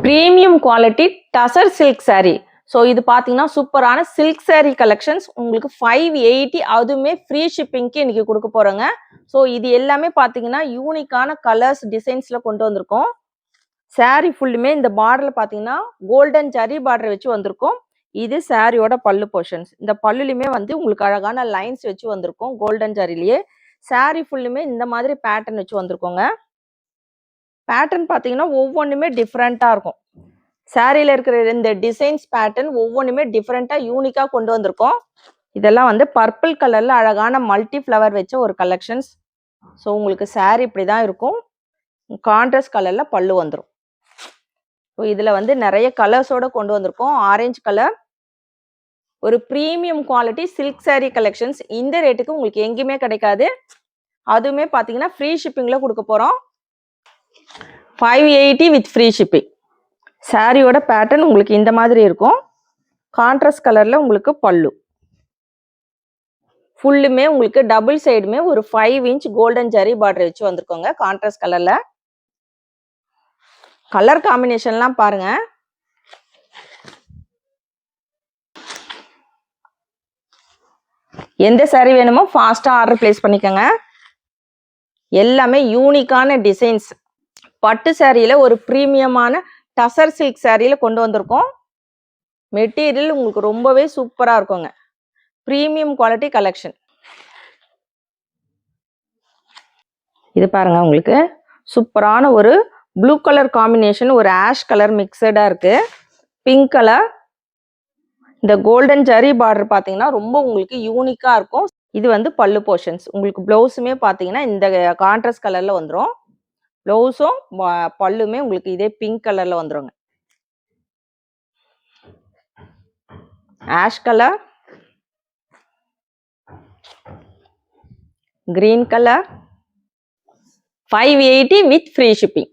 Premium quality tussar silk saree. So இது பார்த்தீங்கன்னா சூப்பரான சில்க் saree கலெக்ஷன்ஸ் உங்களுக்கு 580 அதுவுமே ஃப்ரீ ஷிப்பிங்க்கு இன்னைக்கு கொடுக்க போறோங்க. ஸோ இது எல்லாமே பார்த்தீங்கன்னா யூனிக்கான கலர்ஸ் டிசைன்ஸ்ல கொண்டு வந்திருக்கோம். saree ஃபுல்லுமே இந்த பார்டர்ல பார்த்தீங்கன்னா கோல்டன் ஜரி பார்டர் வச்சு வந்திருக்கும். இது சாரியோட பல்லு போர்ஷன்ஸ். இந்த பல்லுலையுமே வந்து உங்களுக்கு அழகான லைன்ஸ் வச்சு வந்திருக்கும் கோல்டன் ஜரிலேயே. saree ஃபுல்லுமே இந்த மாதிரி பேட்டர்ன் வச்சு வந்திருக்கோங்க. பேட்டர்ன் பார்த்தீங்கன்னா ஒவ்வொன்றுமே டிஃப்ரெண்ட்டாக இருக்கும். சாரியில் இருக்கிற இந்த டிசைன்ஸ் பேட்டர்ன் ஒவ்வொன்றுமே டிஃப்ரெண்ட்டாக யூனிக்காக கொண்டு வந்திருக்கோம். இதெல்லாம் வந்து பர்பிள் கலரில் அழகான மல்டி ஃப்ளவர் வச்ச ஒரு கலெக்ஷன்ஸ். ஸோ உங்களுக்கு saree இப்படி தான் இருக்கும். கான்ட்ராஸ்ட் கலரில் பல்லு வந்துடும். ஸோ இதில் வந்து நிறைய கலர்ஸோடு கொண்டு வந்திருக்கோம். ஆரஞ்சு கலர் ஒரு premium quality silk saree collections. இந்த ரேட்டுக்கு உங்களுக்கு எங்கேயுமே கிடைக்காது. அதுவுமே பார்த்தீங்கன்னா ஃப்ரீ ஷிப்பிங்கில் கொடுக்க போகிறோம். 580 வித் ஃப்ரீ ஷிப்பிங். சாரியோட பேட்டர்ன் உங்களுக்கு இந்த மாதிரி இருக்கும். கான்ட்ராஸ்ட் கலரில் உங்களுக்கு பல்லு ஃபுல்லுமே உங்களுக்கு டபுள் சைடுமே ஒரு 5 இன்ச் கோல்டன் ஜரி பார்டர் வச்சு வந்திருக்கோங்க. கான்ட்ராஸ்ட் கலரில் கலர் காம்பினேஷன்லாம் பாருங்க. எந்த saree வேணுமோ ஃபாஸ்ட்டாக ஆர்டர் பிளேஸ் பண்ணிக்கோங்க. எல்லாமே யூனிக்கான டிசைன்ஸ். பட்டு சாரியில் ஒரு ப்ரீமியமான டசர் சில்க் சாரியில் கொண்டு வந்திருக்கோம். மெட்டீரியல் உங்களுக்கு ரொம்பவே சூப்பராக இருக்குங்க. Premium quality collection. இது பாருங்க உங்களுக்கு சூப்பரான ஒரு ப்ளூ கலர் காம்பினேஷன், ஒரு ஆஷ் கலர் மிக்சடாக இருக்குது. பிங்க் கலர் இந்த கோல்டன் ஜரி பார்டர் பார்த்தீங்கன்னா ரொம்ப உங்களுக்கு யூனிக்காக இருக்கும். இது வந்து பல்லு போர்ஷன்ஸ். உங்களுக்கு ப்ளவுஸுமே பார்த்தீங்கன்னா இந்த கான்ட்ராஸ்ட் கலரில் வந்துடும். ப்ளவுஸும் பல்லுமே உங்களுக்கு இதே பிங்க் கலரில் வந்துடுங்க. Ash colour, green colour, 580 with free shipping.